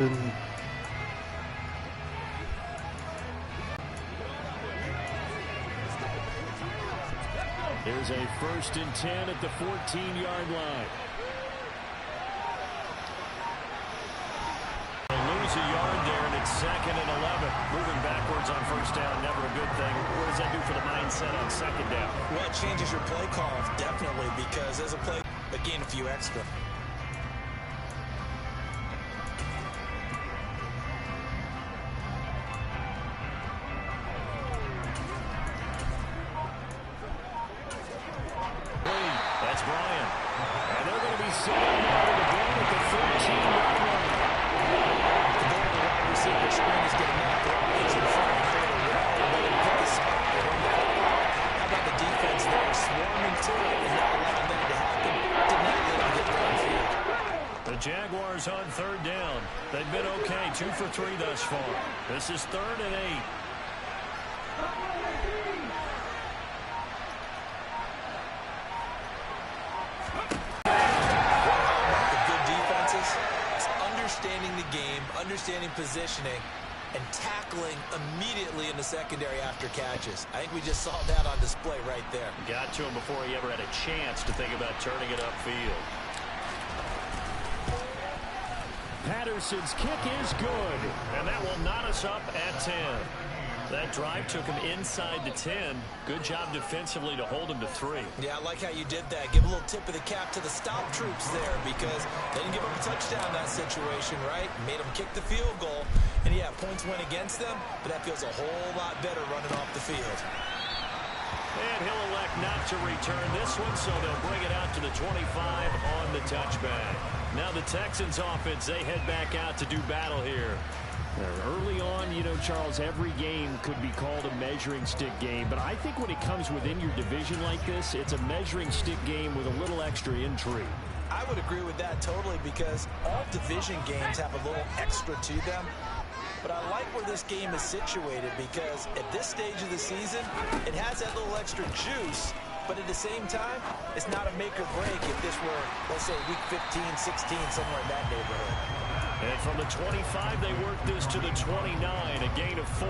Here's a 1st and 10 at the 14-yard line. Lose a yard there, and it's 2nd and 11. Moving backwards on 1st down, never a good thing. What does that do for the mindset on 2nd down? Well, it changes your play call, definitely, because as a play, gain a few extra. That's Brian. And they're going to be sitting out of the game at the 14-yard line. The goal of the wide receiver screen is getting knocked off. He's in front of the well, but it pick this up. How about the defense there swarming to it and not allowing that to happen? Did not let him get downfield. The Jaguars on 3rd down. They've been okay, 2 for 3 thus far. This is 3rd and 8. Understanding the game, understanding positioning, and tackling immediately in the secondary after catches. I think we just saw that on display right there. Got to him before he ever had a chance to think about turning it upfield. Patterson's kick is good, and that will knot us up at 10. That drive took him inside the 10. Good job defensively to hold him to 3. Yeah, I like how you did that. Give a little tip of the cap to the stop troops there because they didn't give up a touchdown in that situation, right? Made them kick the field goal. And, yeah, points went against them, but that feels a whole lot better running off the field. And he'll elect not to return this one, so they'll bring it out to the 25 on the touchback. Now the Texans offense, they head back out to do battle here. Early on, you know, Charles, every game could be called a measuring stick game. But I think when it comes within your division like this, it's a measuring stick game with a little extra intrigue. I would agree with that totally because all division games have a little extra to them. But I like where this game is situated because at this stage of the season, it has that little extra juice. But at the same time, it's not a make or break if this were, let's say, week 15, 16, somewhere in that neighborhood. And from the 25, they work this to the 29, a gain of 4.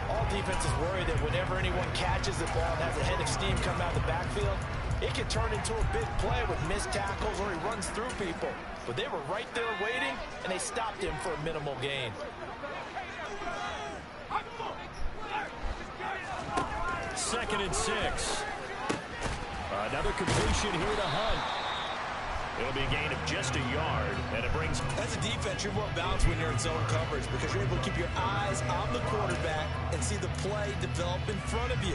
All defenses worry that whenever anyone catches the ball and has a head of steam come out of the backfield, it can turn into a big play with missed tackles or he runs through people. But they were right there waiting, and they stopped him for a minimal gain. Second and 6. Another completion here to Hunt. It'll be a gain of just a yard, and it brings... As a defense, you're more balanced when you're in zone coverage because you're able to keep your eyes on the quarterback and see the play develop in front of you.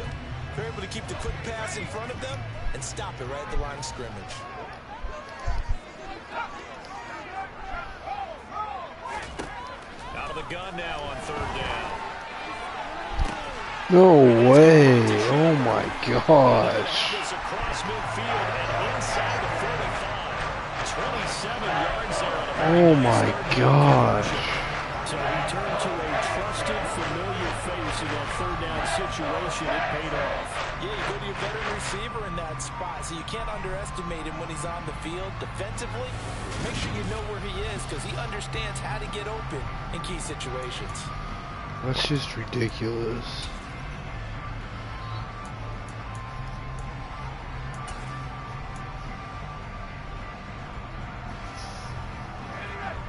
You're able to keep the quick pass in front of them and stop it right at the line of scrimmage. Out of the gun now on 3rd down. No way. Oh, my gosh. Across midfield and inside the 45. 27 yards there. Oh, my gosh. So he turned to a trusted, familiar face in that 3rd down situation. It paid off. Yeah, you go to your veteran receiver in that spot, so you can't underestimate him when he's on the field. Defensively, make sure you know where he is because he understands how to get open in key situations. That's just ridiculous.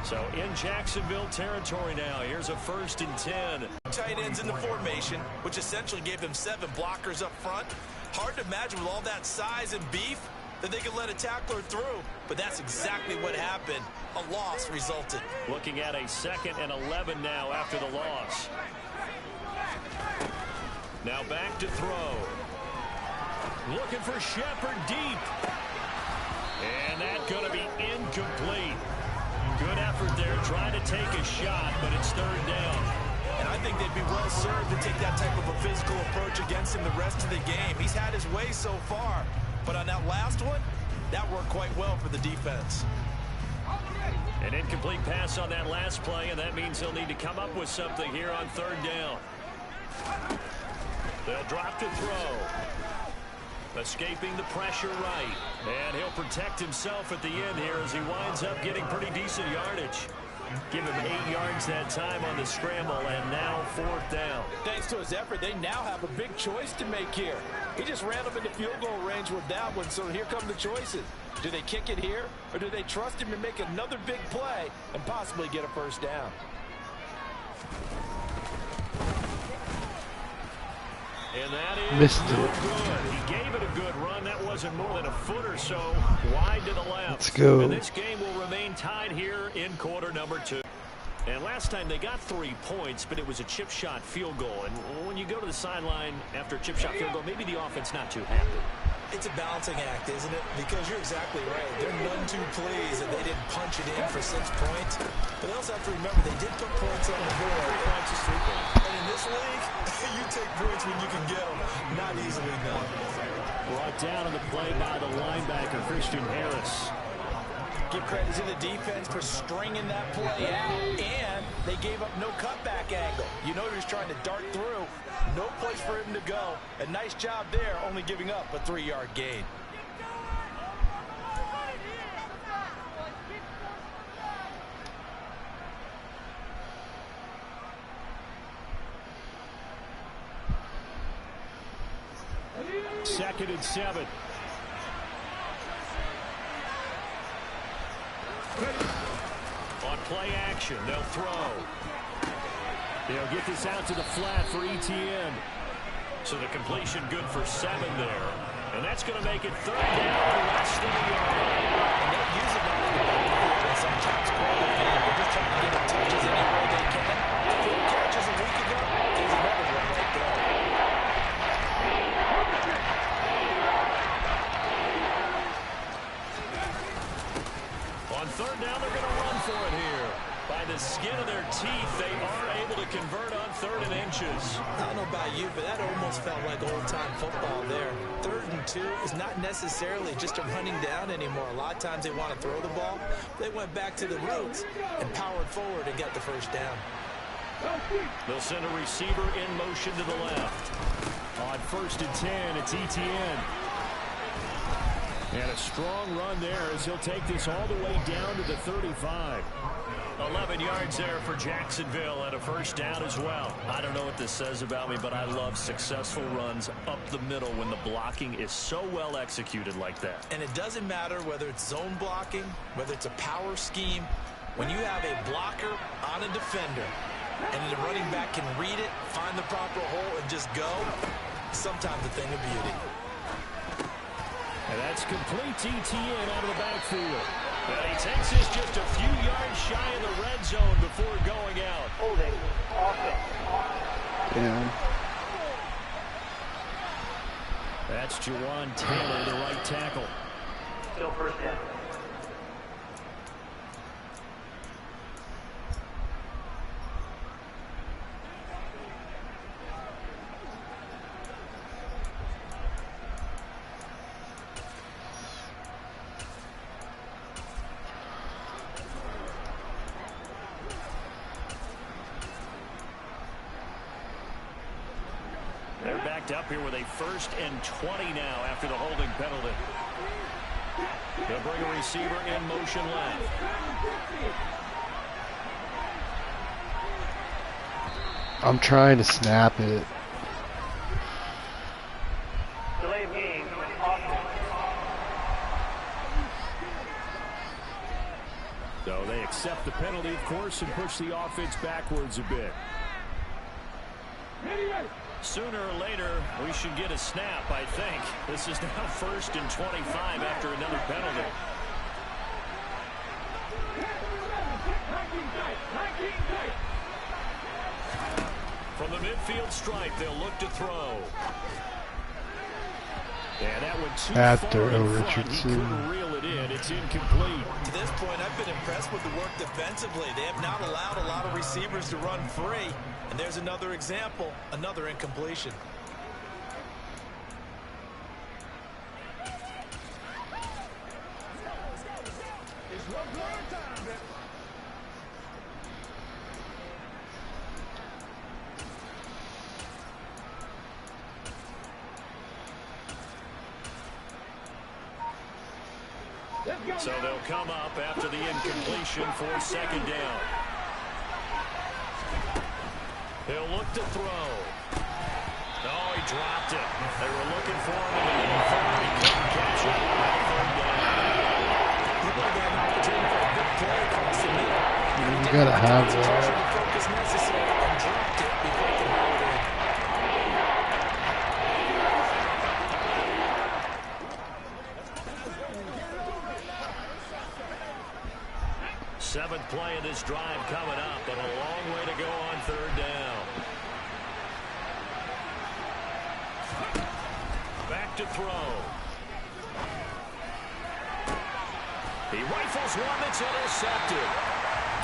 So in Jacksonville territory now. Here's a 1st and 10. Tight ends in the formation, which essentially gave them 7 blockers up front. Hard to imagine with all that size and beef that they could let a tackler through. But that's exactly what happened. A loss resulted. Looking at a 2nd and 11 now after the loss. Now back to throw. Looking for Shepard deep. And that's going to be incomplete. Good effort there, trying to take a shot, but it's 3rd down. And I think they'd be well served to take that type of a physical approach against him the rest of the game. He's had his way so far, but on that last one, that worked quite well for the defense. An incomplete pass on that last play, and that means he'll need to come up with something here on 3rd down. They'll drop to throw. Escaping the pressure right. And he'll protect himself at the end here as he winds up getting pretty decent yardage. Give him 8 yards that time on the scramble, and now 4th down. Thanks to his effort, they now have a big choice to make here. He just ran them into field goal range with that one, so here come the choices. Do they kick it here, or do they trust him to make another big play and possibly get a first down? And that is missed no it. good. He gave it a good run. That wasn't more than a foot or so wide to the left. Let's go. And this game will remain tied here in quarter number 2. And last time they got 3 points, but it was a chip shot field goal. And when you go to the sideline after a chip shot field goal, maybe the offense not too happy. It's a balancing act, isn't it? Because you're exactly right. They're none too pleased that they didn't punch it in for 6 points. But they also have to remember they did put points on the board. 3 points is 3 points. And in this league, you take points when you can get them. Not easily done. Brought down on the play by the linebacker, Christian Harris. Give credit to the defense for stringing that play out, and they gave up no cutback angle. You know he was trying to dart through. No place for him to go. A nice job there, only giving up a 3-yard gain. Second and 7. On play action, they'll throw. They'll get this out to the flat for Etienne. So the completion good for 7 there. And that's going to make it 3rd down, less than a yard. And they'll use it now in the backfield and sometimes call it in. They're just trying to get him touches any way they can. 4 catches a week ago. There's another one right there. On 3rd down, they're going to run for it here. By the skin of their teeth, they are able to convert on 3rd and inches. I don't know about you, but that almost felt like old-time football there. 3rd and 2 is not necessarily just a running down anymore. A lot of times they want to throw the ball. They went back to the roots and powered forward and got the first down. They'll send a receiver in motion to the left. On 1st and 10, it's Etienne. And a strong run there as he'll take this all the way down to the 35. 11 yards there for Jacksonville and a first down as well. I don't know what this says about me, but I love successful runs up the middle when the blocking is so well executed like that. And it doesn't matter whether it's zone blocking, whether it's a power scheme. When you have a blocker on a defender and the running back can read it, find the proper hole, and just go, sometimes a thing of beauty. And that's complete to Etienne out of the backfield. And he takes this just a few yards shy of the red zone before going out. Holding. Offense. Down. That's Jawan Taylor, the right tackle. Still first down. They're backed up here with a 1st and 20 now after the holding penalty. They'll bring a receiver in motion left. I'm trying to snap it. Delay of game. Offense. So they accept the penalty, of course, and push the offense backwards a bit. Sooner or later, we should get a snap, I think. This is now 1st and 25 after another penalty. From the midfield stripe, they'll look to throw. And that one too After far in front. He Richardson. couldn't reel it in. It's incomplete. To this point, I've been impressed with the work defensively. They have not allowed a lot of receivers to run free. And there's another example, another incompletion. So they'll come up after the incompletion for 2nd down. to throw. Oh, he dropped it. They were looking for him in the third. He couldn't catch it. Third down. Looked like they had an opportunity for a big play across the middle. You gotta have that. Focus necessary and dropped it before he could hold it in. Seventh play of this drive coming up, but a long way to go on third down. Back to throw. He rifles one that's intercepted.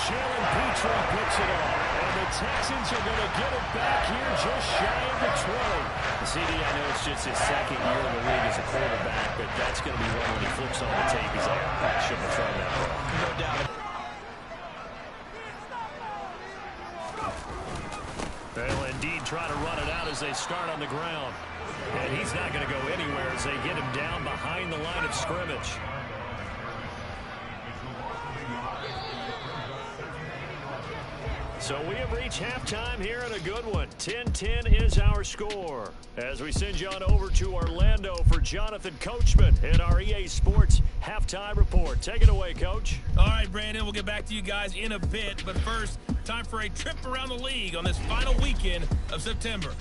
Jalen Petrie picks it off, and the Texans are going to get it back here just shy of the 20. CD, I know it's just his second year in the league as a quarterback, but that's going to be one when he flips on the tape. He's like, I shouldn't have thrown that ball. No doubt. They'll indeed try to run it out as they start on the ground. And he's not going to go anywhere as they get him down behind the line of scrimmage. So we have reached halftime here in a good one. 10-10 is our score. As we send you on over to Orlando for Jonathan Coachman in our EA Sports halftime report. Take it away, Coach. All right, Brandon, we'll get back to you guys in a bit. But first, time for a trip around the league on this final weekend of September.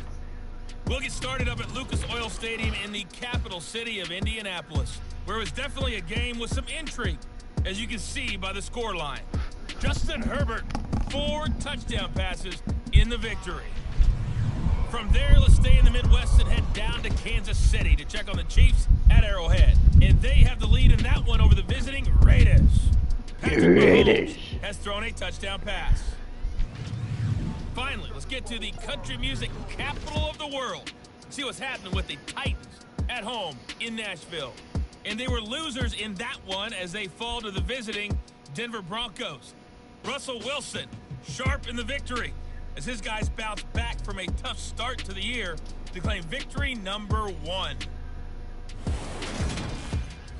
We'll get started up at Lucas Oil Stadium in the capital city of Indianapolis, where it was definitely a game with some intrigue, as you can see by the scoreline. Justin Herbert, 4 touchdown passes in the victory. From there, let's stay in the Midwest and head down to Kansas City to check on the Chiefs at Arrowhead. And they have the lead in that one over the visiting Raiders. Patrick Mahomes has thrown a touchdown pass. Finally, let's get to the country music capital of the world. See what's happening with the Titans at home in Nashville. And they were losers in that one as they fall to the visiting Denver Broncos. Russell Wilson, sharp in the victory, as his guys bounce back from a tough start to the year to claim victory number 1.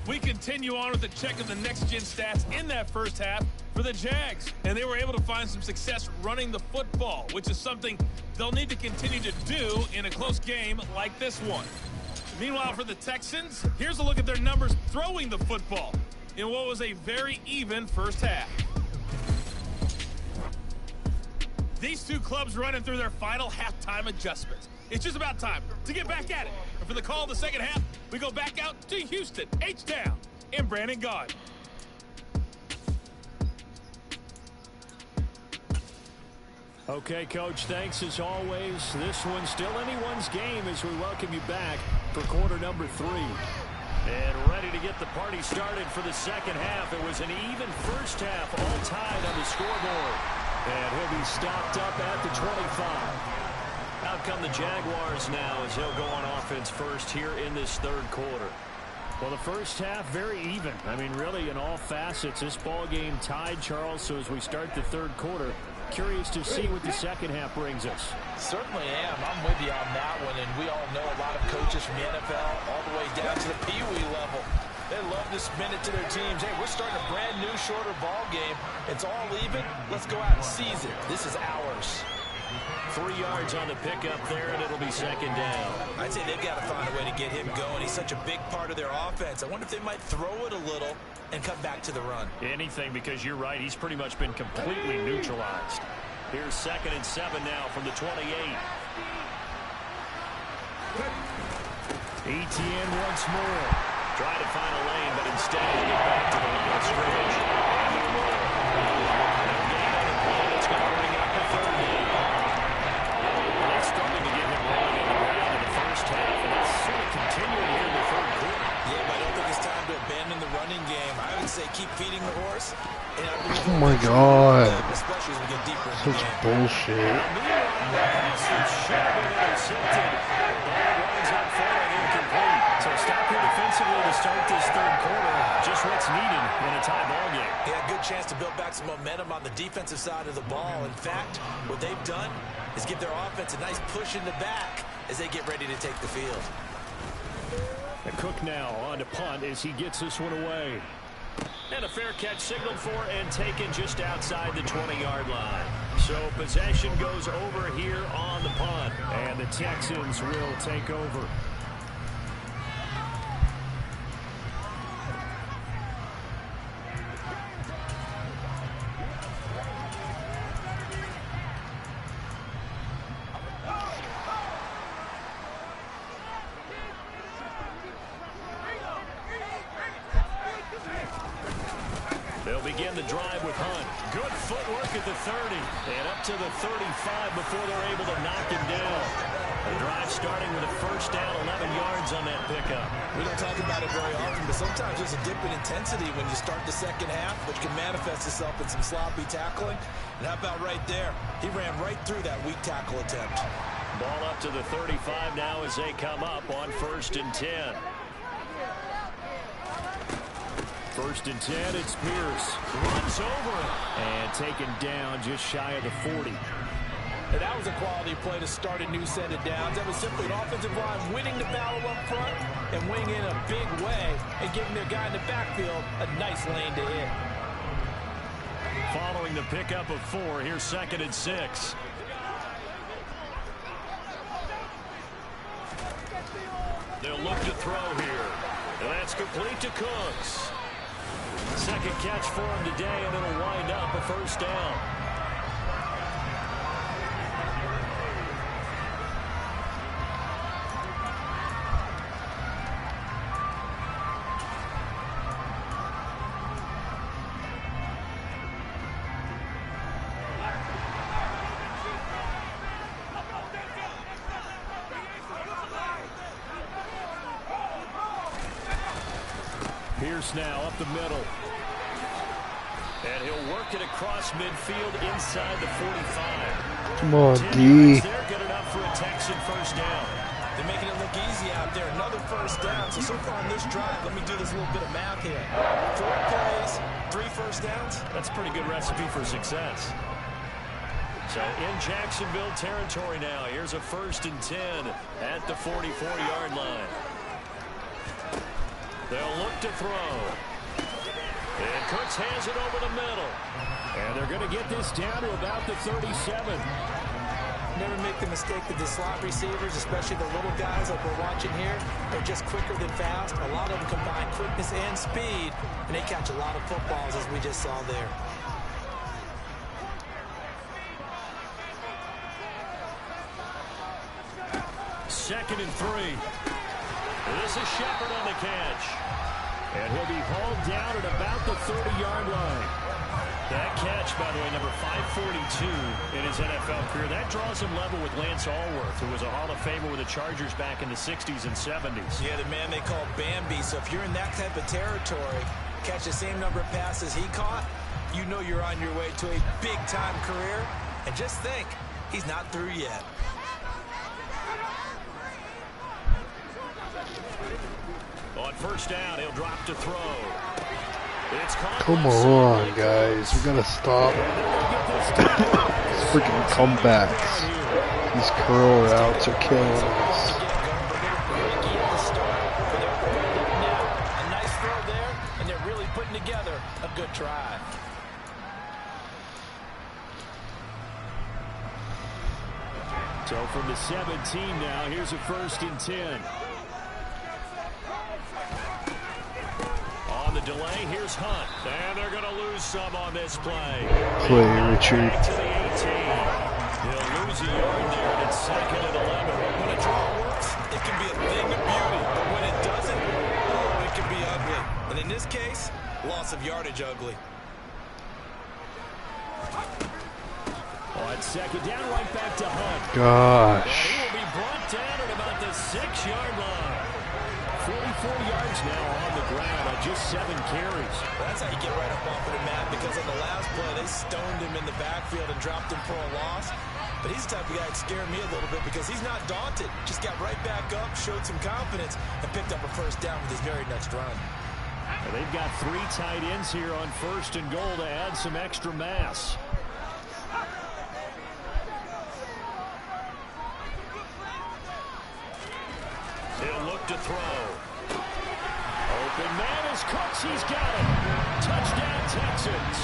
We continue on with the check of the next-gen stats in that first half for the Jags, and they were able to find some success running the football, which is something they'll need to continue to do in a close game like this one. Meanwhile, for the Texans, here's a look at their numbers throwing the football in what was a very even first half. These two clubs running through their final halftime adjustments. It's just about time to get back at it. And for the call of the second half, we go back out to Houston, H-Town, and Brandon Gaud. Okay, Coach, thanks as always. This one's still anyone's game as we welcome you back for quarter number 3. And ready to get the party started for the second half. It was an even first half, all tied on the scoreboard. And he'll be stopped up at the 25. Out come the Jaguars now as he'll go on offense first here in this third quarter. Well, the first half, very even. I mean, really, in all facets, this ball game tied, Charles. So as we start the third quarter, curious to see what the second half brings us. Certainly am. I'm with you on that one. And we all know a lot of coaches from the NFL all the way down to the Pee Wee level. They love to spin it to their teams. Hey, we're starting a brand new, shorter ball game. It's all even. Let's go out and seize it. This is ours. 3 yards on the pickup there, and it'll be second down. I'd say they've got to find a way to get him going. He's such a big part of their offense. I wonder if they might throw it a little and come back to the run. Anything, because you're right. He's pretty much been completely neutralized. Here's 2nd and 7 now from the 28. ETN once more. Try to find a lane, but instead they get back to the line of scrimmage. It's going to bring up the third down. They struggled to get him rolling on the ground in the first half, and it's sort of continuing here in the third quarter. Yeah, but I don't think it's time to abandon the running game. I would say keep feeding the horse. And I believe Oh my God. especially as we get deeper in the Such game. bullshit. So stop here defensively to start this third quarter. Just what's needed in a tie ball game. Yeah, good chance to build back some momentum on the defensive side of the ball. In fact, what they've done is give their offense a nice push in the back as they get ready to take the field. And Cook now on to punt as he gets this one away. And a fair catch signaled for and taken just outside the 20-yard line. So possession goes over here on the punt. And the Texans will take over. They'll begin the drive with Hunt. Good footwork at the 30. And up to the 35 before they're able to knock him down. The drive starting with a first down, 11 yards on that pickup. We don't talk about it very often, but sometimes there's a dip in intensity when you start the second half, which can manifest itself in some sloppy tackling. And how about right there? He ran right through that weak tackle attempt. Ball up to the 35 now as they come up on 1st and 10. 1st and 10, it's Pierce. Runs over it. And taken down just shy of the 40. And that was a quality play to start a new set of downs. That was simply an offensive line winning the battle up front and winning in a big way and giving their guy in the backfield a nice lane to hit. Following the pickup of 4, here's 2nd and 6. They'll look to throw here. And that's complete to Cooks. Second catch for him today, and it'll wind up a first down. Pierce now up the middle. And he'll work it across midfield inside the 45. Come on, 10 D. yards there, good enough for a Texan first down. They're making it look easy out there. Another first down. So far on this drive, let me do this little bit of math here. 4 plays, 3 first downs. That's a pretty good recipe for success. So in Jacksonville territory now. Here's a 1st and 10 at the 44-yard line. They'll look to throw. And Cooks hands it over the middle. And they're going to get this down to about the 37. Never make the mistake that the slot receivers, especially the little guys like we're watching here, are just quicker than fast. A lot of them combine quickness and speed, and they catch a lot of footballs, as we just saw there. Second and 3. This is Shepard on the catch. And he'll be hauled down at about the 30-yard line. That catch, by the way, number 542 in his NFL career. That draws him level with Lance Allworth, who was a Hall of Famer with the Chargers back in the 60s and 70s. Yeah, the man they call Bambi. So if you're in that type of territory, catch the same number of passes he caught, you know you're on your way to a big-time career. And just think, he's not through yet. On first down, he'll drop to throw. It's caught. Come on, guys. We gotta stop. These freaking comebacks. These curl routes are killing us. A nice throw there, and they're really putting together a good drive. So from the 17 now, here's a 1st and 10. On the delay, here's Hunt. And they're going to lose some on this play. Play retreat. Back to the 18. He'll lose a yard there, and it's 2nd and 11. When a draw works, it can be a thing of beauty. But when it doesn't, oh, it can be ugly. And in this case, loss of yardage ugly. On 2nd down, right back to Hunt. Gosh. And he will be brought down at about the 6-yard line. 44 yards now on the ground on just 7 carries. That's how you get right up off of the mat, because on the last play, they stoned him in the backfield and dropped him for a loss. But he's the type of guy that scared me a little bit because he's not daunted. Just got right back up, showed some confidence, and picked up a first down with his very next run. And they've got 3 tight ends here on 1st and goal to add some extra mass. He'll look to throw. Open man is Cooks. He's got it. Touchdown, Texans.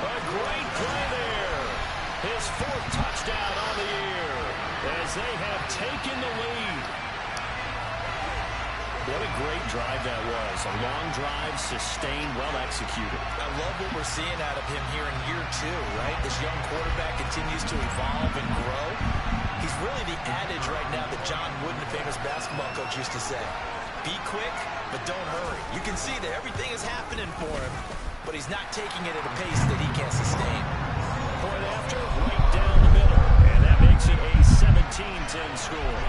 A great play there. his 4th touchdown on the year as they have taken the lead. What a great drive that was. A long drive, sustained, well executed. I love what we're seeing out of him here in year 2, right? This young quarterback continues to evolve and grow. He's really the adage right now that John Wooden, the famous basketball coach, used to say. Be quick, but don't hurry. You can see that everything is happening for him, but he's not taking it at a pace that he can't sustain. Point after, right down the middle. And that makes it a 17-10 score.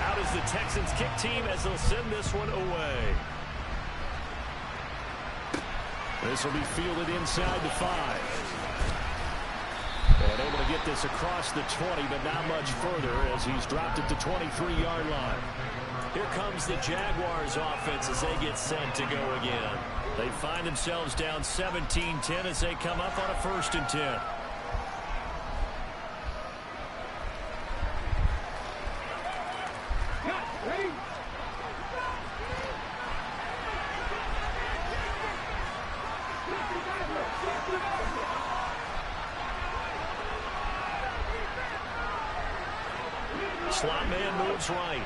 Out is the Texans kick team as they'll send this one away. This will be fielded inside the 5. And able to get this across the 20, but not much further as he's dropped at the 23-yard line. Here comes the Jaguars offense as they get set to go again. They find themselves down 17-10 as they come up on a 1st and 10. Slot man moves right.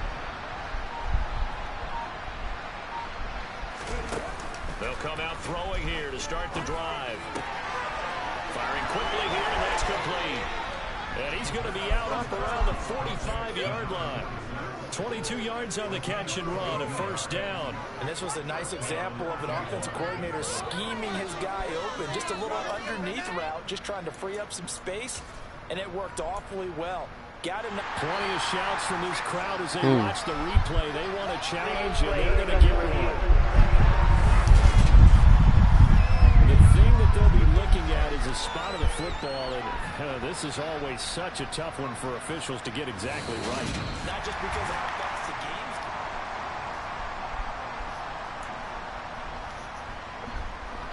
They'll come out throwing here to start the drive. Firing quickly here, and that's complete. And he's going to be out up around the 45-yard line. 22 yards on the catch and run, a 1st down. And this was a nice example of an offensive coordinator scheming his guy open. Just a little underneath route, just trying to free up some space, and it worked awfully well. Got him. Plenty of shouts from this crowd as they watch the replay. They want a challenge, and they're going to get one. The thing that they'll be looking at is a spot of the football, and this is always such a tough one for officials to get exactly right. Not just because of how fast the game's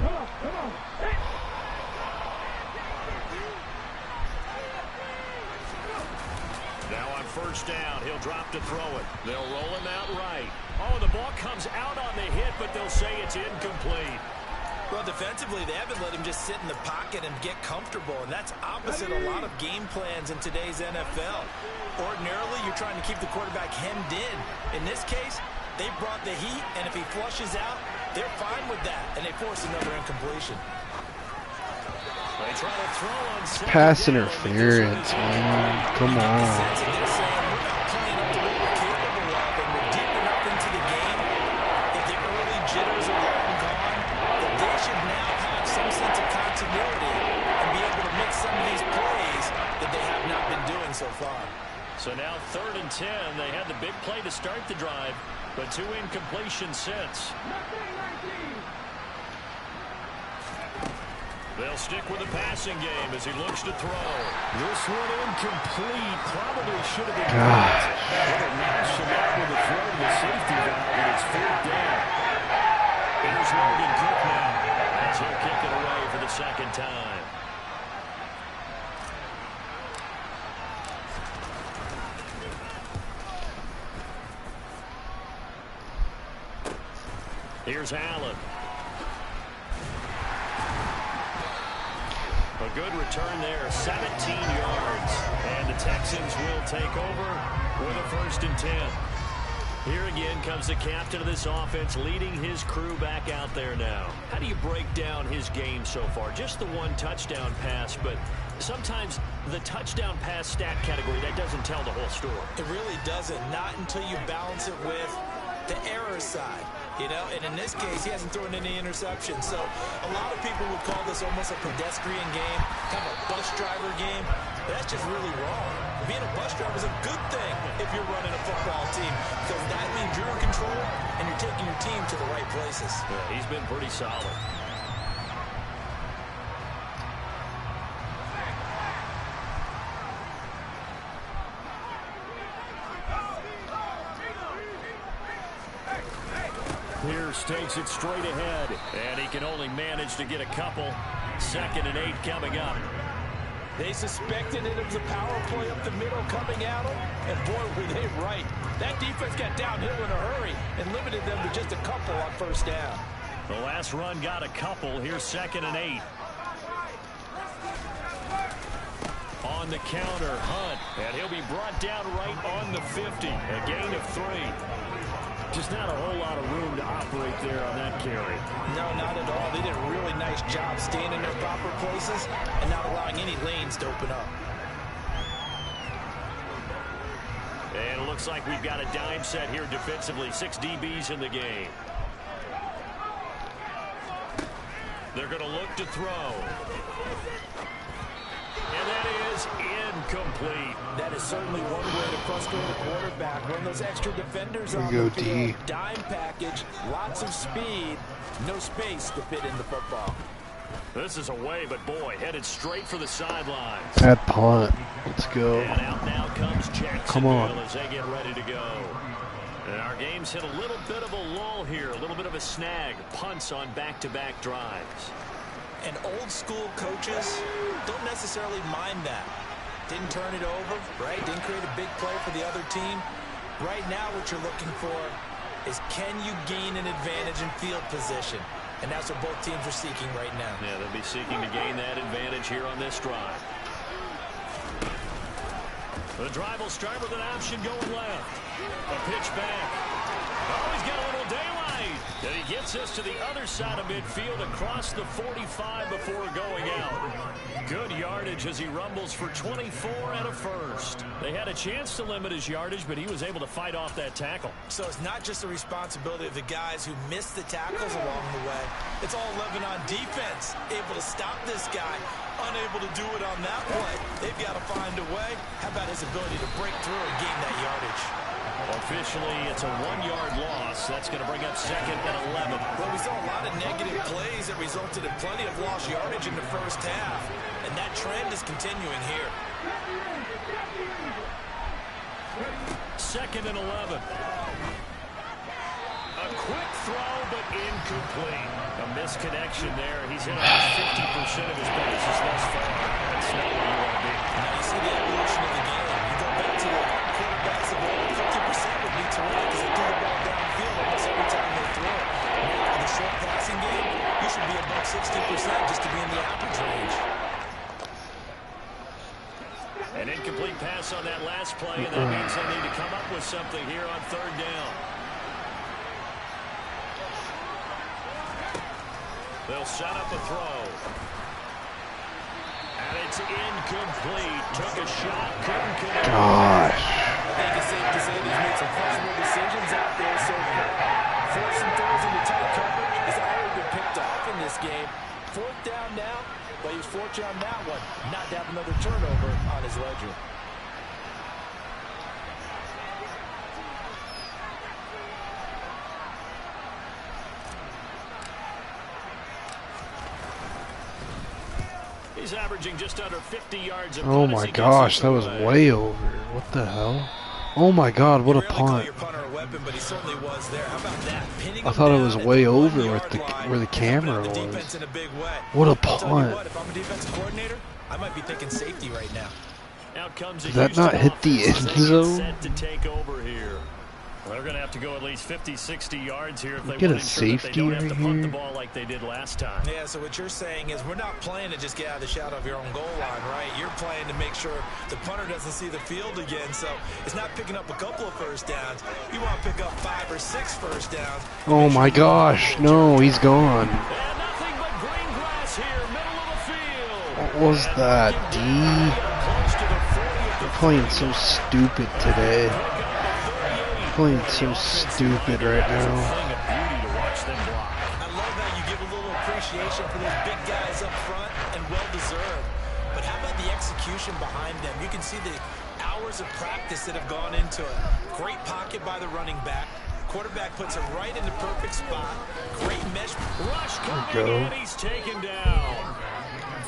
going. Come on. Now on 1st down, he'll drop to throw it. They'll roll him out right. Oh, the ball comes out on the hit, but they'll say it's incomplete. Well, defensively, they haven't let him just sit in the pocket and get comfortable, and that's opposite a lot of game plans in today's NFL. Ordinarily, you're trying to keep the quarterback hemmed in. In this case, they brought the heat, and if he flushes out, they're fine with that, and they force another incompletion. They try to throw on second Pass down. interference, man. Come on. They're saying we're not playing up to what we're capable of, and we're deep enough into the game that the early jitters are long gone, that they should now have some sense of continuity and be able to make some of these plays that they have not been doing so far. So now 3rd and 10. They had the big play to start the drive, but 2 incompletions since. They'll stick with the passing game as he looks to throw. This one incomplete. Probably should have been caught. What a mash him up with a throw to the safety valve, and it's 4th down. Here's Logan Cook now as he'll kick it away for the 2nd time. Here's Allen. A good return there, 17 yards. And the Texans will take over with a 1st and 10. Here again comes the captain of this offense leading his crew back out there now. How do you break down his game so far? Just the 1 touchdown pass, but sometimes the touchdown pass stat category, that doesn't tell the whole story. It really doesn't, not until you balance it with the error side. You know, and in this case, he hasn't thrown any interceptions. So a lot of people would call this almost a pedestrian game, kind of a bus driver game. That's just really wrong. Being a bus driver is a good thing if you're running a football team, because that means you're in control and you're taking your team to the right places. Yeah, he's been pretty solid. Pierce takes it straight ahead, and he can only manage to get a couple. 2nd and 8 coming up. They suspected it was a power play up the middle coming at them, and boy, were they right. That defense got downhill in a hurry and limited them to just a couple on 1st down. The last run got a couple. Here's 2nd and 8. on the counter. Hunt, and he'll be brought down right on the 50. A gain of 3. Just not a whole lot of room to operate there on that carry. No, not at all. They did a really nice job staying in their proper places and not allowing any lanes to open up. And it looks like we've got a dime set here defensively. 6 DBs in the game. They're going to look to throw. And that is incomplete. That is certainly one way to frustrate a quarterback. Run those extra defenders on go the field. D. Dime package, lots of speed, no space to fit in the football. This is away, but boy, headed straight for the sidelines. Bad punt. Let's go. And out now comes Jacksonville. Come on. As they get ready to go. And our game's hit a little bit of a lull here, a little bit of a snag. Punts on back-to-back drives. And old school coaches don't necessarily mind that. Didn't turn it over, right? Didn't create a big play for the other team. Right now what you're looking for is, can you gain an advantage in field position? And that's what both teams are seeking right now. Yeah, they'll be seeking to gain that advantage here on this drive. The drive will start with an option going left. A pitch back. Oh, he's got a little daylight. And he gets us to the other side of midfield across the 45 before going out. Good yardage as he rumbles for 24 and a first. They had a chance to limit his yardage, but he was able to fight off that tackle. So it's not just the responsibility of the guys who missed the tackles along the way. It's all 11 on defense. Able to stop this guy. Unable to do it on that play. They've got to find a way. How about his ability to break through and gain that yardage? Officially, it's a 1-yard loss. That's going to bring up 2nd and 11. Well, we saw a lot of negative plays that resulted in plenty of lost yardage in the first half. And that trend is continuing here. 2nd and 11. A quick throw, but incomplete. A misconnection there. He's hit almost 50% of his passes thus far. That's not where you want to be. Now you see the evolution of the game. You go back to the quarterbacks of over 50% would be terrific because they threw the ball downfield almost every time they throw it. Now in the short passing game, you should be above 60% just to be in the average range. An incomplete pass on that last play, and that means they need to come up with something here on 3rd down. They'll set up a throw. And it's incomplete. Took a shot, couldn't connect. Gosh. I think it's safe to say he's made some questionable decisions out there so far. Forcing throws into tight coverage has already been picked off in this game. 4th down now, but he was fortunate on that one not to have another turnover on his ledger. He's averaging just under 50 yards of Oh my gosh, that was way over. What the hell? Oh my god, what a punt. I thought it was way over with the where the camera was. What a punt. If I'm a defensive coordinator, I might be thinking safety right now. Did that not hit the end zone? Set to take over here. They're going to have to go at least 50, 60 yards here if they Get want a to ensure that they don't have safety to punt the right ball like they did last time. Yeah, so what you're saying is we're not playing to just get out of the shadow of your own goal line, right? You're playing to make sure the punter doesn't see the field again. So it's not picking up a couple of first downs. You want to pick up 5 or 6 first downs. Oh my gosh, no, he's gone. And nothing but green grass here, middle of the field. What was that, D? They're playing so stupid today. Playing so stupid right now. I love how you give a little appreciation for those big guys up front, and well-deserved. But how about the execution behind them? You can see the hours of practice that have gone into it. Great pocket by the running back. Quarterback puts it right in the perfect spot. Great mesh. Rush coming, and he's taken down.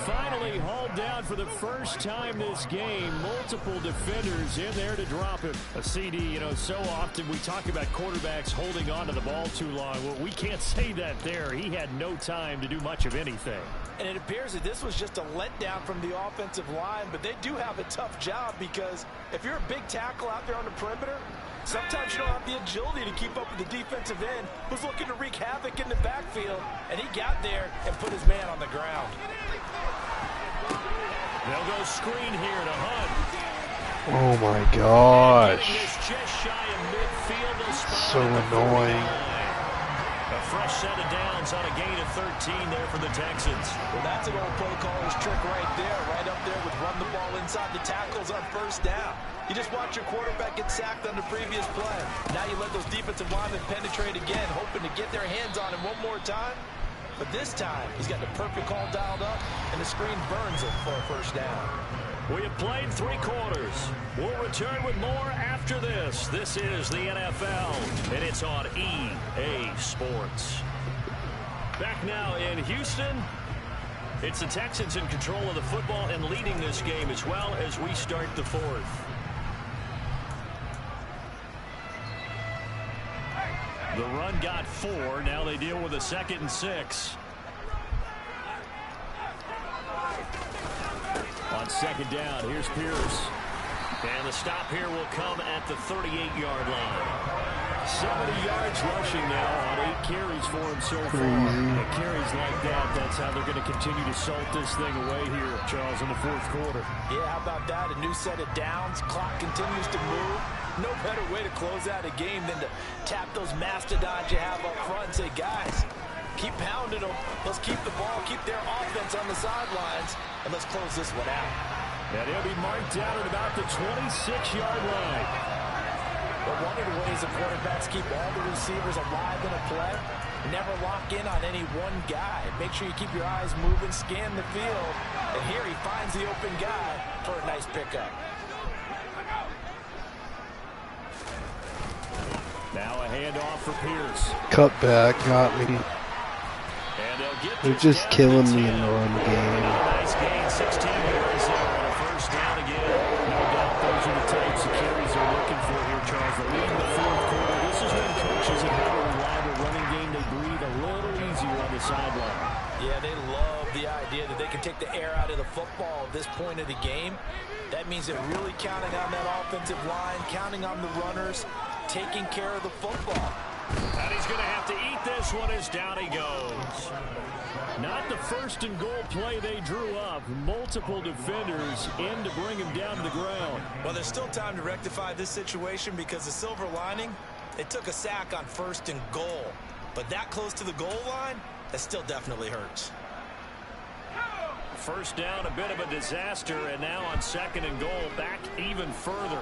Finally hauled down for the first time this game. Multiple defenders in there to drop him. A CD, you know, so often we talk about quarterbacks holding on to the ball too long. Well, we can't say that there. He had no time to do much of anything. And it appears that this was just a letdown from the offensive line, but they do have a tough job because if you're a big tackle out there on the perimeter, sometimes you don't have the agility to keep up with the defensive end who's looking to wreak havoc in the backfield, and he got there and put his man on the ground. They'll go screen here to Hunt. Oh my gosh. Just shy of midfield. So annoying. A fresh set of downs on a gain of 13 there for the Texans. Well, that's an old play caller's trick right there. Right up there with run the ball inside the tackles on first down. You just watch your quarterback get sacked on the previous play. Now you let those defensive linemen penetrate again, hoping to get their hands on him one more time. But this time, he's got the perfect call dialed up, and the screen burns him for a first down. We have played 3 quarters. We'll return with more after this. This is the NFL, and it's on EA Sports. Back now in Houston. It's the Texans in control of the football and leading this game as well as we start the 4th. The run got 4. Now they deal with a 2nd and 6. On 2nd down, here's Pierce. And the stop here will come at the 38-yard line. 70 yards rushing now on 8 carries for him so far. And carries like that, that's how they're going to continue to salt this thing away here, Charles, in the 4th quarter. Yeah, how about that? A new set of downs. Clock continues to move. No better way to close out a game than to tap those mastodons you have up front and say, guys, keep pounding them. Let's keep the ball, keep their offense on the sidelines, and let's close this one out. And he'll be marked down at about the 26-yard line. But one of the ways the quarterbacks keep all the receivers alive in a play, never lock in on any one guy. Make sure you keep your eyes moving, scan the field, and here he finds the open guy for a nice pickup. Now a handoff for Pierce. Cut back, got me. They're just killing me in the run game. Nice gain, 16 yards there on a first down again. No doubt those are the types of carries they're looking for here, Charles. They're leading the 4th quarter. This is when coaches have a reliable running game. They breathe a little easier on the sideline. Yeah, they love the idea that they can take the air out of the football at this point of the game. That means they're really counting on that offensive line, counting on the runners, taking care of the football. And he's going to have to eat this one as down he goes. Not the 1st and goal play they drew up. Multiple defenders in to bring him down to the ground. Well, there's still time to rectify this situation because the silver lining, it took a sack on 1st and goal. But that close to the goal line, that still definitely hurts. First down, a bit of a disaster, and now on 2nd and goal, back even further.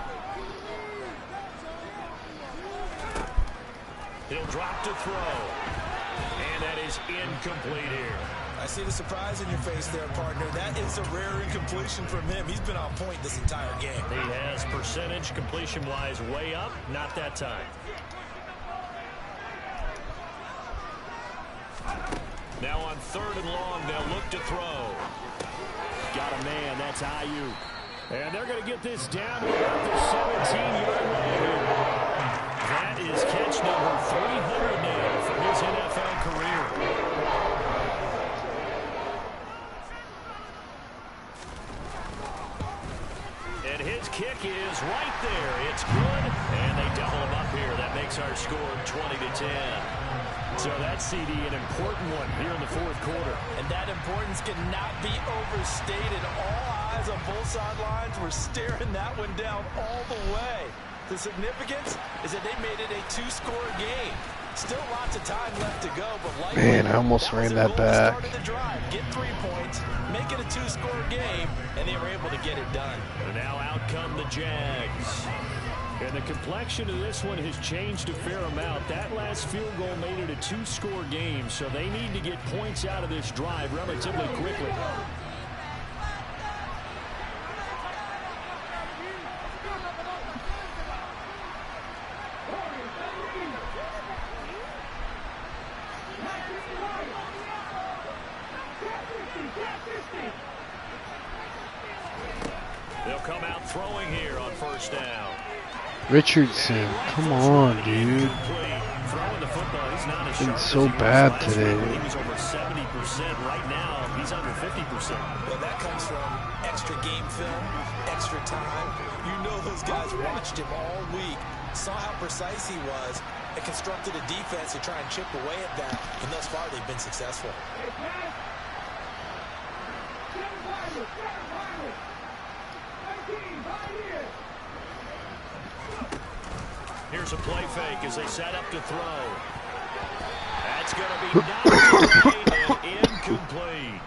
He'll drop to throw. And that is incomplete here. I see the surprise in your face there, partner. That is a rare incompletion from him. He's been on point this entire game. He has percentage completion-wise way up. Not that time. Now on 3rd and long, they'll look to throw. Got a man. That's Ayuk. And they're going to get this down to about the 17-yard line. That is catch number 300 now for his NFL career. And his kick is right there. It's good. And they double him up here. That makes our score 20-10. So that CD, an important one here in the 4th quarter. And that importance cannot be overstated. All eyes on both sidelines were staring that one down all the way. The significance is that they made it a 2-score game. Still lots of time left to go, but man, I almost ran that back. Started the drive, get 3 points, make it a 2-score game, and they were able to get it done. And now out come the Jags. And the complexion of this one has changed a fair amount. That last field goal made it a 2-score game, so they need to get points out of this drive relatively quickly. They'll come out throwing here on first down. Richardson, come on, dude. Throwing the football, he's not as sharp Been so bad today. He was over 70%. Right now, he's under 50%. Well, that comes from extra game film, extra time. You know those guys watched him all week, saw how precise he was, and constructed a defense to try and chip away at that. And thus far, they've been successful. Here's a play fake as they set up to throw. That's going to be knocked away and incomplete.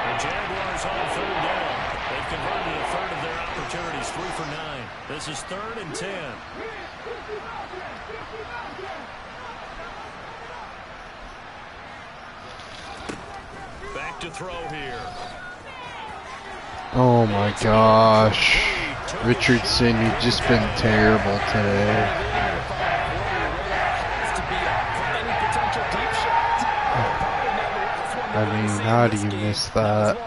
The Jaguars on 3rd down. They've converted a third of their opportunities, 3 for 9. This is 3rd and 10. Back to throw here. Oh my gosh. Richardson, you've just been terrible today. I mean, how do you miss that?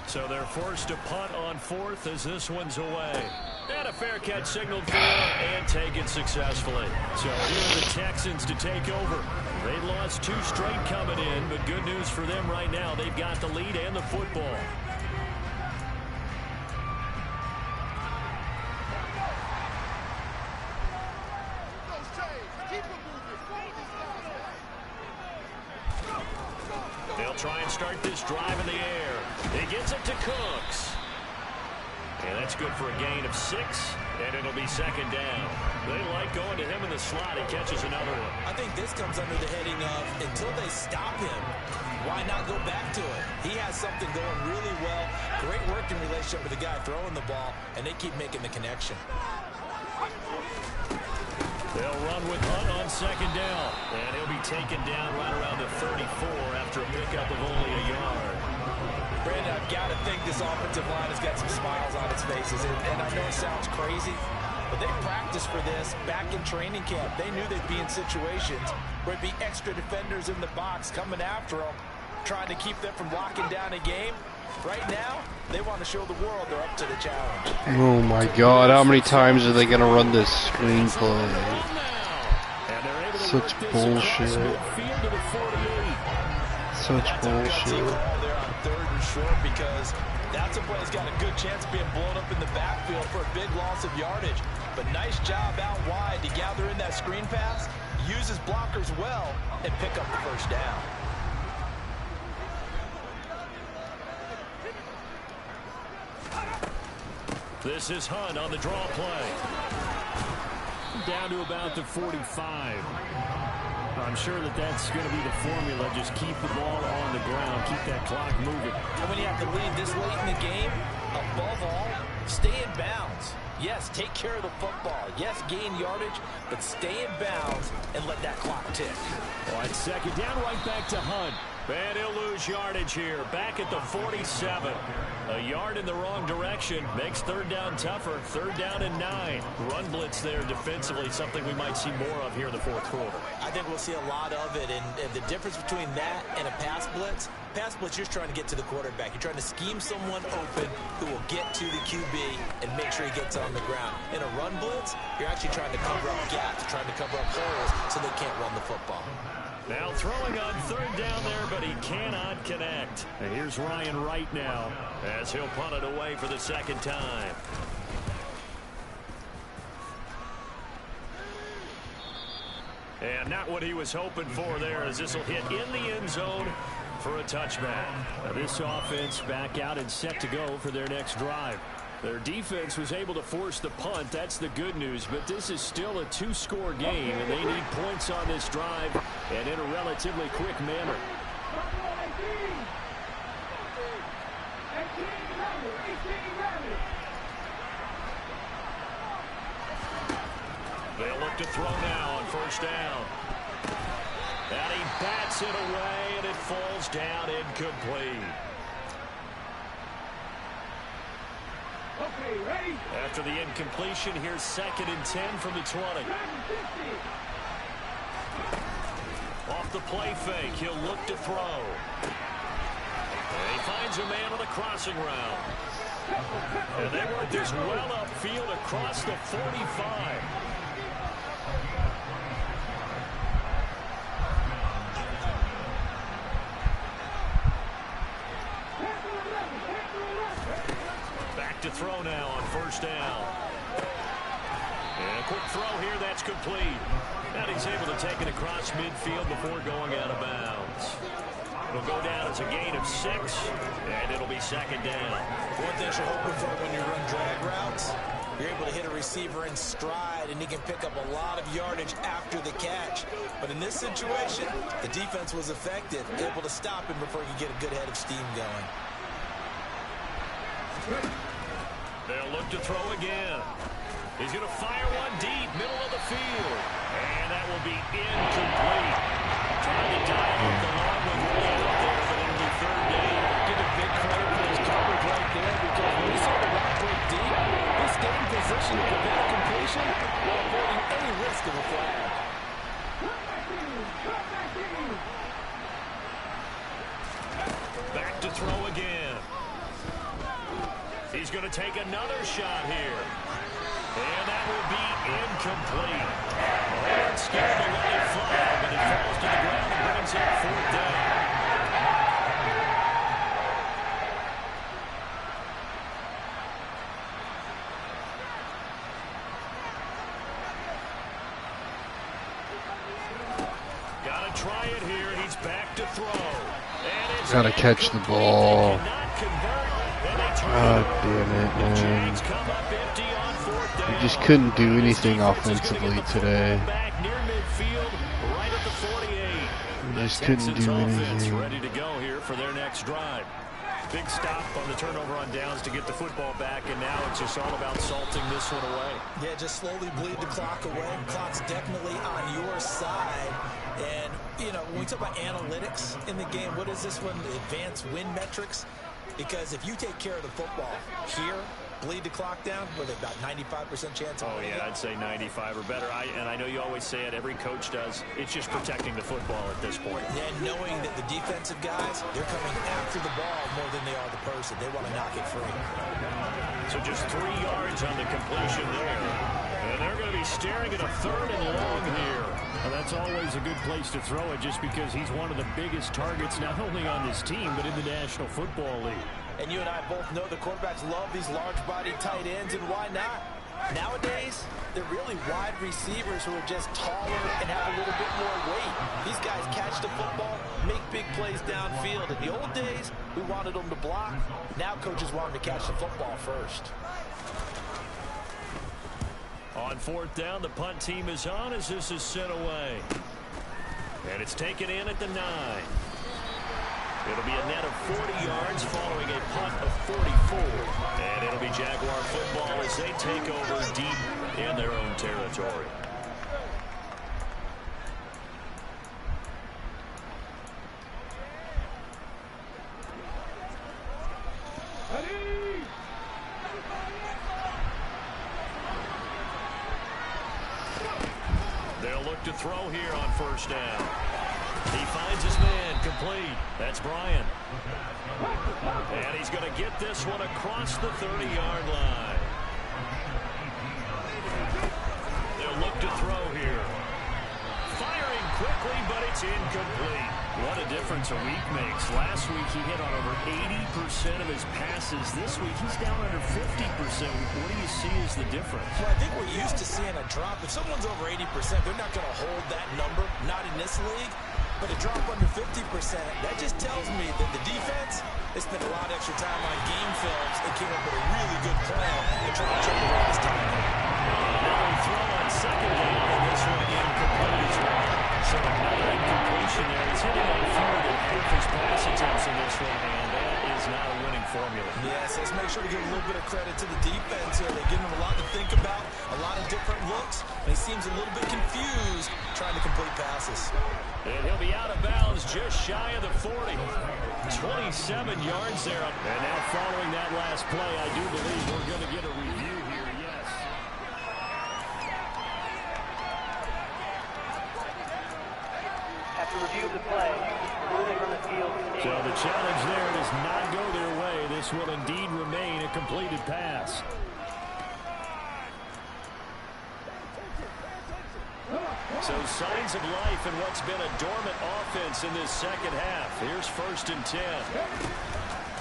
So they're forced to punt on 4th as this one's away. And a fair catch signaled for and taken successfully. So here are the Texans to take over. They lost 2 straight coming in, but good news for them right now. They've got the lead and the football. They'll try and start this drive in the air. He gets it to Cooks. And that's good for a gain of 6, and it'll be 2nd down. They like going to him in the slot. He catches another one. I think this comes under the heading of until they stop him, why not go back to it? He has something going really well. Great working relationship with the guy throwing the ball, and they keep making the connection. They'll run with Hunt on 2nd down, and he'll be taken down right around the 34 after a pickup of only a yard. Brandon, I've got to think this offensive line has got some smiles on its faces, and I know it sounds crazy, but they practiced for this back in training camp. They knew they'd be in situations where it'd be extra defenders in the box coming after them, trying to keep them from locking down a game. Right now, they want to show the world they're up to the challenge. Oh my god, how many times are they going to run this screenplay? Such bullshit. Such bullshit. Third and short because that's a play that's got a good chance of being blown up in the backfield for a big loss of yardage. But nice job out wide to gather in that screen pass, use his blockers well, and pick up the 1st down. This is Hunt on the draw play. Down to about the 45. I'm sure that's going to be the formula. Just keep the ball on the ground. Keep that clock moving. And when you have to lead this late in the game, above all, stay in bounds. Yes, take care of the football. Yes, gain yardage, but stay in bounds and let that clock tick. On 2nd down, right back to Hunt. And he'll lose yardage here. Back at the 47. A yard in the wrong direction makes 3rd down tougher. 3rd down and 9. Run blitz there defensively, something we might see more of here in the 4th quarter. I think we'll see a lot of it, and the difference between that and a pass blitz, you're just trying to get to the quarterback. You're trying to scheme someone open who will get to the QB and make sure he gets on the ground. In a run blitz, you're actually trying to cover up gaps, trying to cover up holes so they can't run the football. Now throwing on 3rd down there, but he cannot connect. And here's Ryan Wright now, as he'll punt it away for the 2nd time. And not what he was hoping for there, as this will hit in the end zone for a touchback. Now this offense back out and set to go for their next drive. Their defense was able to force the punt. That's the good news. But this is still a 2-score game, and they need points on this drive and in a relatively quick manner. They'll look to throw now on 1st down. And he bats it away, and it falls down incomplete. After the incompletion, here's 2nd and 10 from the 20. Off the play fake, he'll look to throw. And he finds a man on the crossing route. And they work this well upfield across the 45. Back to throw now on first down. And a quick throw here, that's complete. And he's able to take it across midfield before going out of bounds. It'll go down as a gain of 6, and it'll be second down. One thing you're hoping for when you run drag routes, you're able to hit a receiver in stride, and he can pick up a lot of yardage after the catch. But in this situation, the defense was effective, able to stop him before he could get a good head of steam going. They'll look to throw again. He's going to fire one deep, middle of the field. And that will be incomplete. Trying to dial up the long one way out there, but it'll be third down. Get a big credit for his coverage right there, because when he saw the rock break deep, he stayed in position to prevent a completion while avoiding any risk of a flag. Back to throw again. He's going to take another shot here. And that will be incomplete. Horn scared to let it fly, but it falls to the ground and brings up fourth down. Got to try it here. He's back to throw. And it's Gotta catch the ball. God damn it, man. Jags come up empty on fourth down. We just couldn't do anything offensively today. Back near midfield, right at the 48. We just couldn't do anything. Ready to go here for their next drive. Big stop on the turnover on downs to get the football back, and now it's just all about salting this one away. Yeah, just slowly bleed the clock away. Clock's definitely on your side. And, you know, when we talk about analytics in the game, what is this one? Advanced win metrics? Because if you take care of the football here, bleed the clock down with about 95% chance of winning. I'd say 95 or better. And I know you always say it, every coach does. It's just protecting the football at this point. And knowing that the defensive guys, they're coming after the ball more than they are the person. They want to knock it free. So just 3 yards on the completion there. And they're going to be staring at a third and long here. Well, that's always a good place to throw it, just because he's one of the biggest targets not only on this team but in the National Football League. And you and I both know the quarterbacks love these large-bodied tight ends, and why not? Nowadays, they're really wide receivers who are just taller and have a little bit more weight. These guys catch the football, make big plays downfield. In the old days, we wanted them to block. Now coaches want them to catch the football first. On fourth down, the punt team is on as this is sent away. And it's taken in at the 9. It'll be a net of 40 yards following a punt of 44. And it'll be Jaguar football as they take over deep in their own territory. They'll look to throw here on first down. He finds his man complete. That's Bryant. And he's going to get this one across the 30-yard line. They'll look to throw here. Firing quickly, but it's incomplete. What a difference a week makes. Last week he hit on over 80% of his passes. This week he's down under 50%. What do you see as the difference? Well, I think we're used to seeing a drop. If someone's over 80%, they're not going to hold that number. Not in this league. But a drop under 50%, that just tells me that the defense, they spent a lot of extra time on game films and came up with a really good plan to try to chip away this time. Now we throw on second down, and this one incomplete as well. So another incompletion there. He's hitting on fewer than half his pass attempts in this one, and that is not a winning formula. Yes, let's make sure to give a little bit of credit to the defense here. They're giving him a lot to think about, a lot of different looks, and he seems a little bit confused trying to complete passes. And he'll be out of bounds just shy of the 40. 27 yards there. And now following that last play, I do believe we're going to get a review here, yes. After review of the play, ruling on the field. So the challenge there does not go their way. This will indeed remain a completed pass. So signs of life in what's been a dormant offense in this second half. Here's 1st and 10.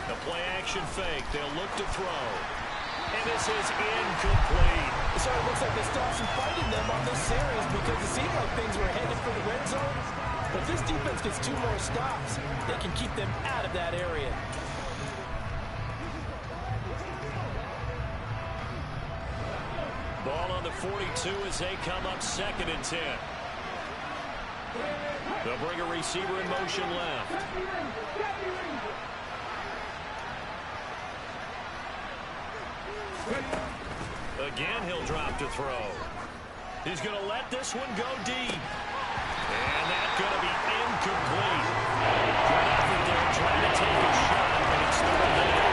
The play action fake. They'll look to throw. And this is incomplete. So it looks like they still have some fight in them on this series because it seemed like things were headed for the red zone. But this defense gets 2 more stops. They can keep them out of that area. Ball on the 42 as they come up 2nd and 10. They'll bring a receiver in motion left. Again, he'll drop to throw. He's going to let this one go deep. And that's going to be incomplete. Good effort there, trying to take a shot, but it's thrown there.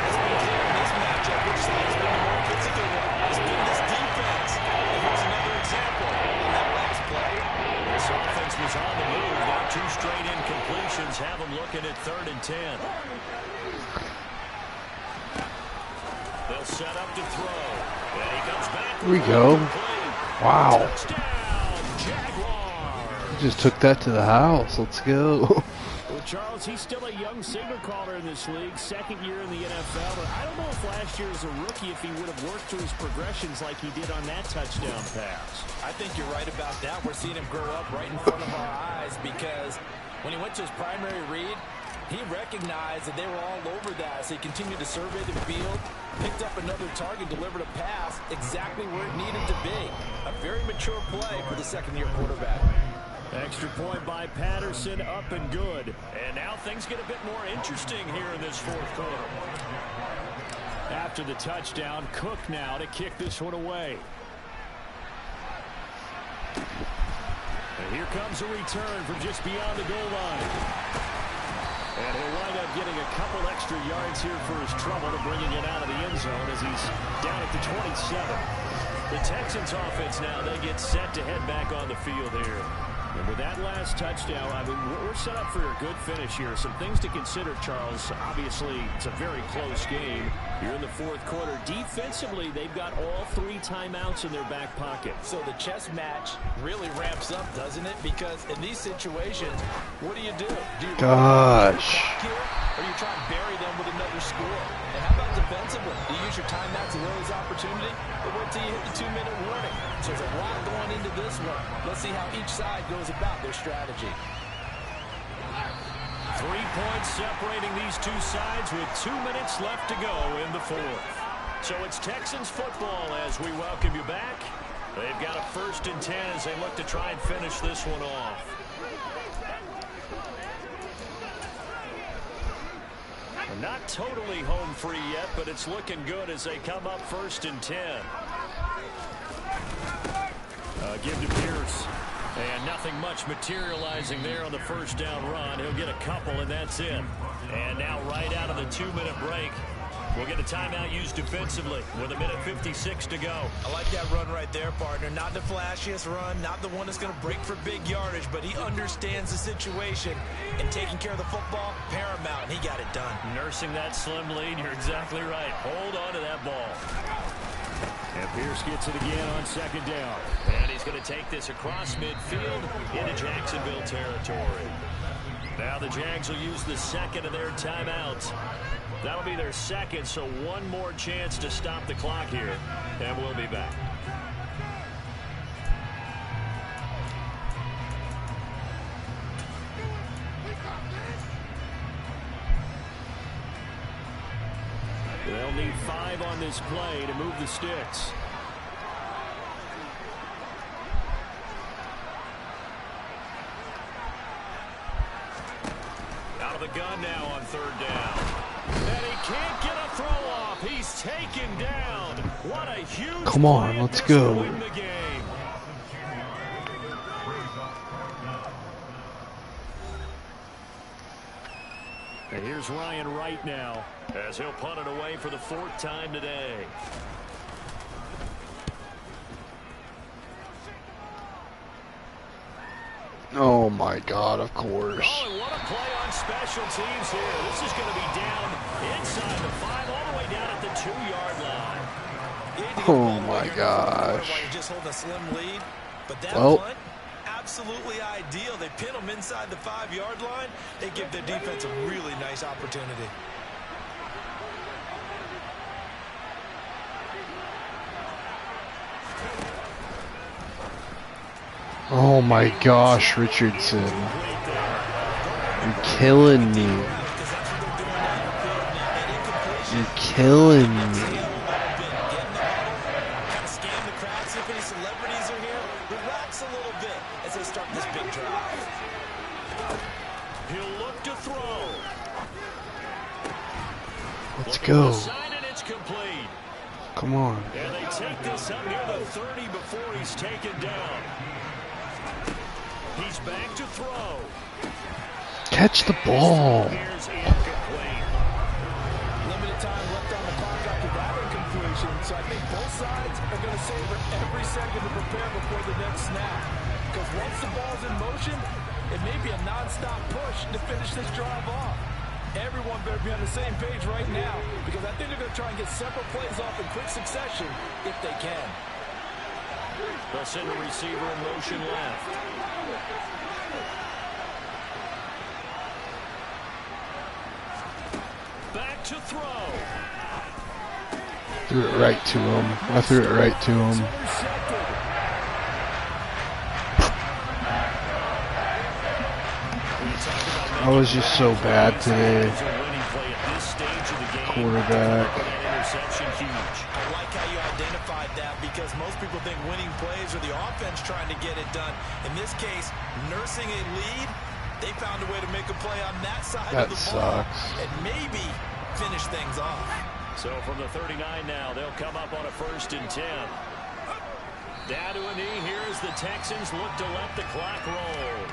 It's been clear in this matchup which side has been the more physical one. It's been this defense. And here's another example on that last play. This offense was on the move. Now 2 straight incompletions have them looking at 3rd and 10. They'll set up to throw. And he comes back. Here we go. Wow. Touchdown, Jaguars. Just took that to the house. Let's go. Well, Charles, he's still a young signal caller in this league, 2nd year in the NFL. But I don't know if last year as a rookie, if he would have worked through his progressions like he did on that touchdown pass. I think you're right about that. We're seeing him grow up right in front of our eyes because when he went to his primary read, he recognized that they were all over that. So he continued to survey the field, picked up another target, delivered a pass exactly where it needed to be. A very mature play for the 2nd-year quarterback. Extra point by Patterson, up and good. And now things get a bit more interesting here in this 4th quarter. After the touchdown, Cook now to kick this one away. And here comes a return from just beyond the goal line. And he'll wind up getting a couple extra yards here for his trouble to bringing it out of the end zone as he's down at the 27. The Texans offense now, they get set to head back on the field here. And with that last touchdown, I mean, we're set up for a good finish here. Some things to consider, Charles. Obviously, it's a very close game. You're in the 4th quarter. Defensively, they've got all 3 timeouts in their back pocket. So the chess match really ramps up, doesn't it? Because in these situations, what do? Do you Gosh. or do you try and bury them with another score? And how about defensively? Do you use your timeouts as early as opportunity, or wait till you hit the 2-minute warning? So there's a lot going into this one. Let's see how each side goes about their strategy. 3 points separating these 2 sides with 2 minutes left to go in the 4th. So it's Texans football as we welcome you back. They've got a 1st and 10 as they look to try and finish this one off. Not totally home free yet, but it's looking good as they come up 1st and 10. Give to Pierce. And nothing much materializing there on the 1st down run. He'll get a couple, and that's it. And now right out of the 2-minute break, we'll get a timeout used defensively with 1:56 to go. I like that run right there, partner. Not the flashiest run, not the one that's going to break for big yardage, but he understands the situation, and taking care of the football, paramount, and he got it done. Nursing that slim lead, you're exactly right. Hold on to that ball. And Pierce gets it again on 2nd down. And he's going to take this across midfield into Jacksonville territory. Now the Jags will use the 2nd of their timeouts. That'll be their 2nd, so 1 more chance to stop the clock here. And we'll be back. They'll need 5 on this play to move the sticks. Out of the gun now on 3rd down. And he can't get a throw off. He's taken down. What a huge Come on, play. let's This go. will win the game. And here's Ryan Wright now, as he'll punt it away for the 4th time today. Oh my God, of course. Oh, and what a play on special teams here. This is going to be down inside the 5, all the way down at the 2-yard line. Oh my gosh. While you're just holding a slim lead, but that Well, punt, absolutely ideal. They pin them inside the 5-yard line. They give their defense a really nice opportunity. Oh my gosh, Richardson. You're killing me. You're killing me. Scan the crowd, see if any celebrities are here. Relax a little bit as they start this big drive. He'll look to throw. Let's go. It's complete. Come on. And they take this up near the 30 before he's taken down. He's back to throw. Catch the ball. Here's incomplete. Limited time left on the clock after that incompletion, so I think both sides are going to savor every second to prepare before the next snap. Because once the ball's in motion, it may be a non-stop push to finish this drive off. Everyone better be on the same page right now, because I think they're going to try and get several plays off in quick succession if they can. They'll send a receiver in motion left. Back to throw. Threw it right to him. I threw it right to him. I was just so bad today. Quarterback. I like how you identified that, because most people think winning plays are the offense trying to get it done. In this case, nursing a lead, they found a way to make a play on that side of the ball and maybe finish things off. So from the 39 now, they'll come up on a 1st and 10. Down to a knee here as the Texans look to let the clock roll.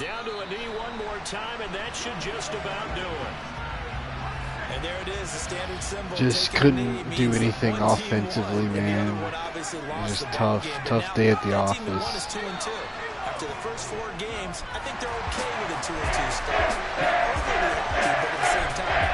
Down to a knee one more time, and that should just about do it. And there it is, the standard symbol. Just couldn't do anything offensively, man. It was just tough day at the office. After the first 4 games, I think they're okay with a 2-2 start. But at the same time,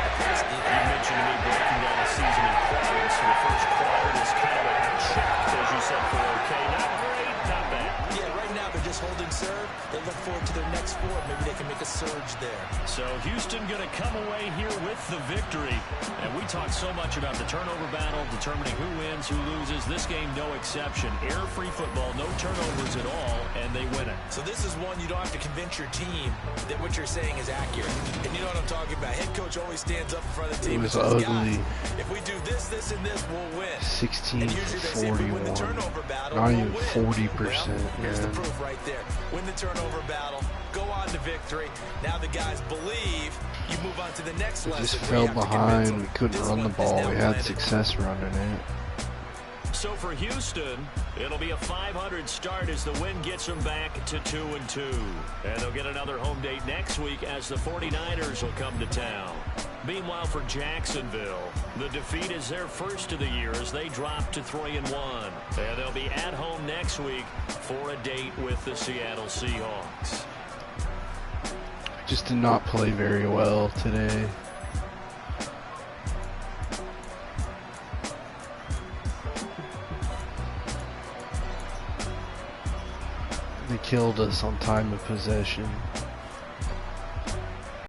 you mentioned me breaking down the season in quarters. So the first quarter is kind of a check, as you said, for okay. Not great, not bad. Yeah, right now they're just holding serve. They look forward to their next 4. Maybe they can make a surge there. So Houston going to come away here with the victory. And we talked so much about the turnover battle, determining who wins, who loses. This game, no exception. Error-free football, no turnovers at all, and they win it. So this is one you don't have to convince your team that what you're saying is accurate. And you know what I'm talking about. Head coach always stands up in front of the team. It was ugly. If we do this, this, and this, we'll win. 16 for 41. Not even 40%. Here's the proof right there. Win the turnover battle. Go on to victory. Now the guys believe. You move on to the next lesson. We just fell behind. We couldn't run the ball. We had success running it. So for Houston, it'll be a 500 start as the win gets them back to 2-2. And they'll get another home date next week as the 49ers will come to town. Meanwhile, for Jacksonville, the defeat is their first of the year as they drop to 3-1. And they'll be at home next week for a date with the Seattle Seahawks. Just did not play very well today. They killed us on time of possession.